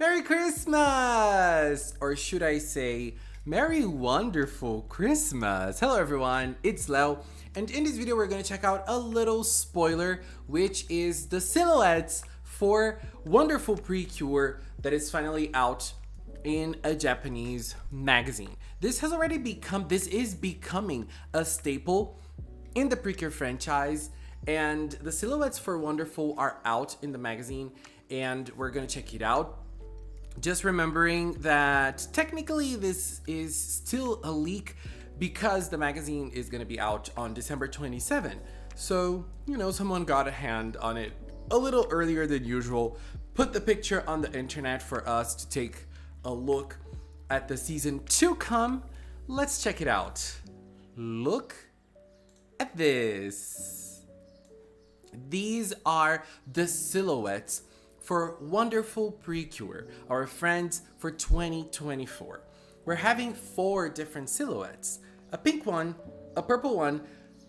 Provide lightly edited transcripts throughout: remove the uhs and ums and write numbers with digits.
Merry Christmas! Or should I say, Merry Wonderful Christmas! Hello everyone, it's Leo, and in this video we're going to check out a little spoiler, which is the silhouettes for Wonderful PreCure that is finally out in a Japanese magazine. This is becoming a staple in the PreCure franchise, and the silhouettes for Wonderful are out in the magazine, and we're gonna check it out. Just remembering that technically this is still a leak because the magazine is gonna be out on December 27. So, someone got a hand on it a little earlier than usual, put the picture on the internet for us to take a look at the season to come. Let's check it out. Look at this. These are the silhouettes for Wonderful PreCure, our friends for 2024. We're having 4 different silhouettes: a pink one, a purple one,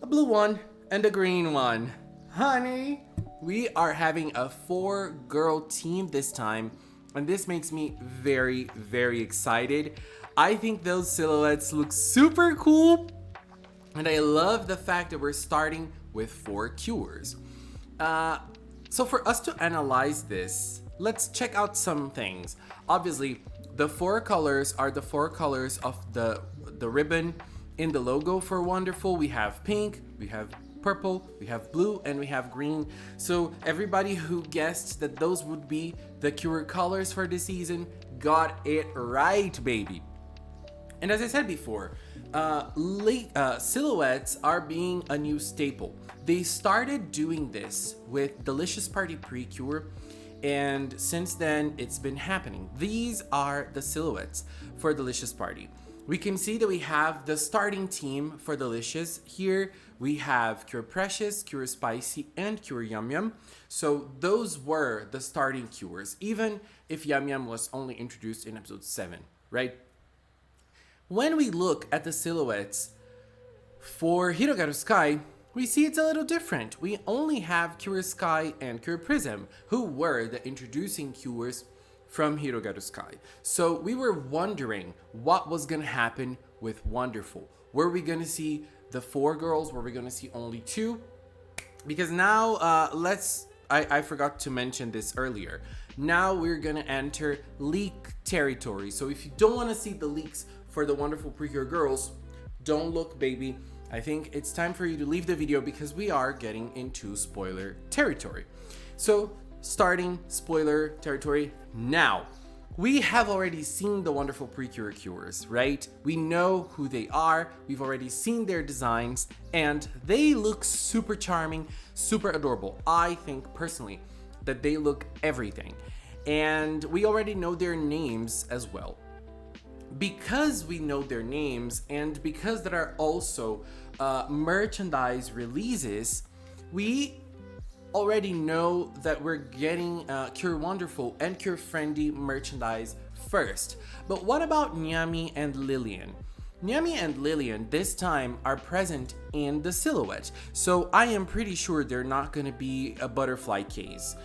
a blue one, and a green one. Honey, we are having a 4-girl team this time, and this makes me very, very excited. I think those silhouettes look super cool, and I love the fact that we're starting with 4 cures. So for us to analyze this, let's check out some things. Obviously, the 4 colors are the 4 colors of the ribbon in the logo for Wonderful. We have pink, we have purple, we have blue, and we have green. So everybody who guessed that those would be the cure colors for this season got it right, baby. And as I said before, silhouettes are being a new staple. They started doing this with Delicious Party PreCure, and since then it's been happening. These are the silhouettes for Delicious Party. We can see that we have the starting team for Delicious. Here we have Cure Precious, Cure Spicy, and Cure Yum Yum. So those were the starting cures, even if Yum Yum was only introduced in episode 7, right? When we look at the silhouettes for Hirogaru Sky, we see it's a little different. We only have Cure Sky and Cure Prism, who were the introducing cures from Hirogaru Sky. So we were wondering what was gonna happen with Wonderful. Were we gonna see the 4 girls? Were we gonna see only 2? Because now, I forgot to mention this earlier. Now we're gonna enter leak territory. So if you don't wanna see the leaks for the Wonderful PreCure girls, don't look, baby. I think it's time for you to leave the video because we are getting into spoiler territory. So, starting spoiler territory now. We have already seen the Wonderful PreCure cures, right? We know who they are, we've already seen their designs, and they look super charming, super adorable. I think personally that they look everything. And we already know their names as well. Because we know their names, and because there are also merchandise releases, we already know that we're getting Cure Wonderful and Cure Friendly merchandise first. But what about Nyami and Lillian? Nyami and Lillian this time are present in the silhouette, so I am pretty sure they're not gonna be a butterfly case.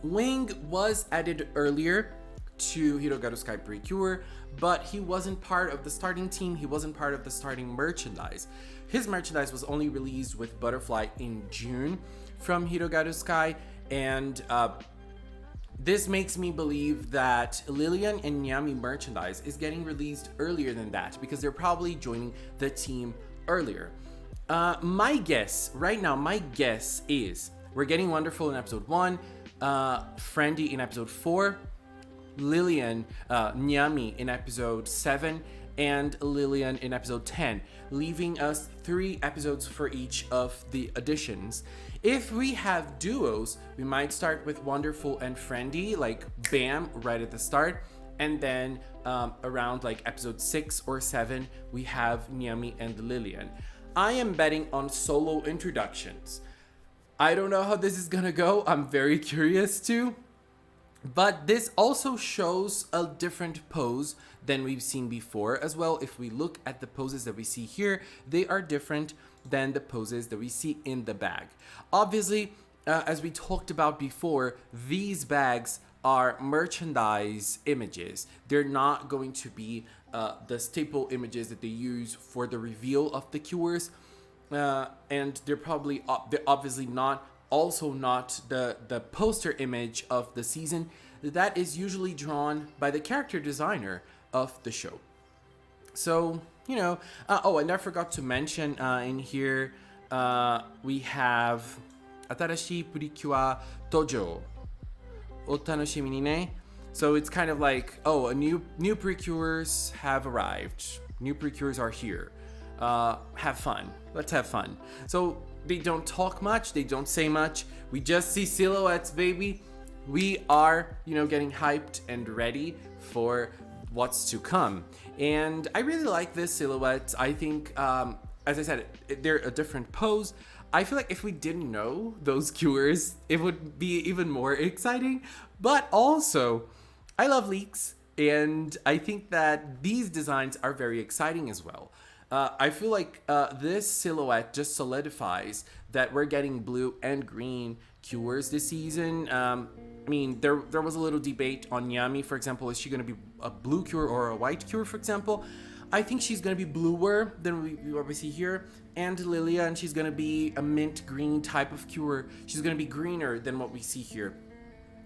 Wing was added earlier to Hirogaru Sky PreCure, but he wasn't part of the starting team, he wasn't part of the starting merchandise. His merchandise was only released with Butterfly in June from Hirogaru Sky, and this makes me believe that Lillian and Nyami merchandise is getting released earlier than that because they're probably joining the team earlier. My guess is we're getting Wonderful in episode 1, Friendly in episode 4, Nyami in episode 7, and Lillian in episode 10, leaving us 3 episodes for each of the additions. If we have duos, we might start with Wonderful and Friendly, like bam, right at the start, and then around like episode 6 or 7, we have Nyami and Lillian. I am betting on solo introductions. I don't know how this is gonna go, I'm very curious too. But this also shows a different pose than we've seen before as well. If we look at the poses that we see here, they are different than the poses that we see in the bag. Obviously, as we talked about before, these bags are merchandise images. They're not going to be the staple images that they use for the reveal of the cures. And they're obviously not also not the poster image of the season. That is usually drawn by the character designer of the show. So, and I forgot to mention in here, we have Atarashi PreCure Tojo. Otanoshimi ni ne. So it's kind of like, new PreCures have arrived. New PreCures are here. Have fun. Let's have fun. So they don't talk much. They don't say much. We just see silhouettes, baby. We are, getting hyped and ready for what's to come. And I really like this silhouette. I think, as I said, they're a different pose. I feel like if we didn't know those cures, it would be even more exciting. But also, I love leaks, and I think that these designs are very exciting as well. I feel like this silhouette just solidifies that we're getting blue and green cures this season. There was a little debate on Yami, for example. Is she going to be a blue cure or a white cure, for example? I think she's going to be bluer than what we see here. And Lilia, and she's going to be a mint green type of cure. She's going to be greener than what we see here.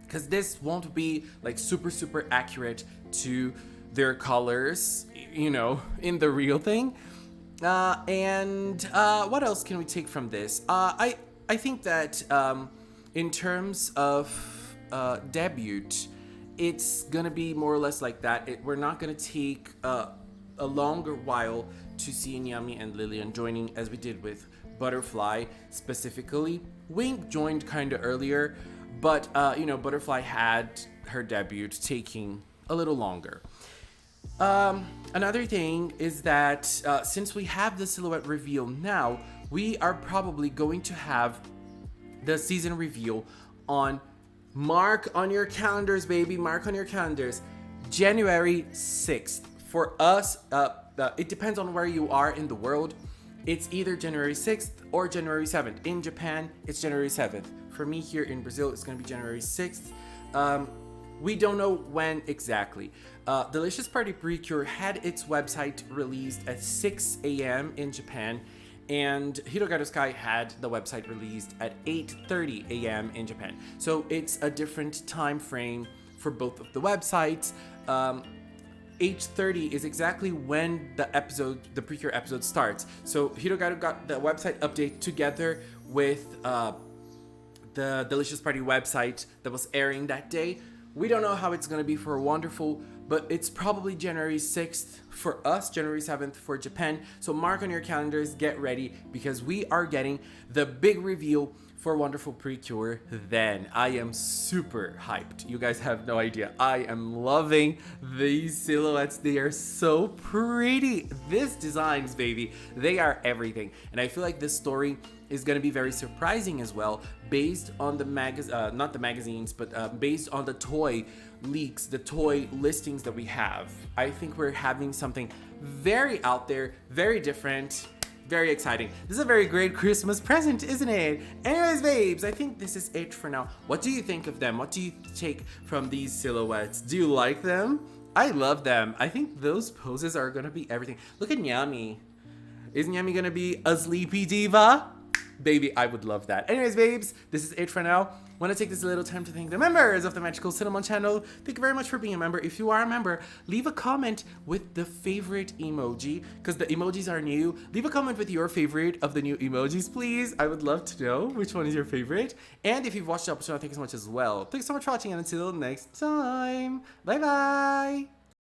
Because this won't be like super, super accurate to their colors, in the real thing. And what else can we take from this? I think that in terms of debut, it's gonna be more or less like that. We're not gonna take a longer while to see Nyami and Lillian joining as we did with Butterfly specifically. Wink joined kind of earlier, but Butterfly had her debut taking a little longer. Another thing is that since we have the silhouette reveal now, we are probably going to have the season reveal on, mark on your calendars, baby, mark on your calendars, January 6th. For us, it depends on where you are in the world. It's either January 6th or January 7th. In Japan, it's January 7th. For me here in Brazil, it's going to be January 6th. We don't know when exactly. Delicious Party PreCure had its website released at 6 a.m. in Japan, and Hirogaru Sky had the website released at 8:30 a.m. in Japan. So it's a different time frame for both of the websites. 8:30 is exactly when the PreCure episode starts. So Hirogaru got the website update together with the Delicious Party website that was airing that day. We don't know how it's going to be for Wonderful, but it's probably January 6th for us, January 7th for Japan. So mark on your calendars, get ready, because we are getting the big reveal for Wonderful PreCure then. I am super hyped. You guys have no idea. I am loving these silhouettes. They are so pretty. These designs, baby, they are everything. And I feel like this story is going to be very surprising as well, based on the not the magazines, but based on the toy leaks, the toy listings that we have. I think we're having something very out there, very different, very exciting. This is a very great Christmas present, isn't it? Anyways, babes, I think this is it for now. What do you think of them? What do you take from these silhouettes? Do you like them? I love them. I think those poses are gonna be everything. Look at Nyami. Isn't Nyami gonna be a sleepy diva? Baby, I would love that. Anyways, babes, this is it for now. Want to take this little time to thank the members of the Magical Cinnamon channel. Thank you very much for being a member. If you are a member, leave a comment with the favorite emoji, because the emojis are new. Leave a comment with your favorite of the new emojis, please. I would love to know which one is your favorite. And if you've watched the episode, thank you so much as well. Thanks so much for watching, and until next time, bye-bye.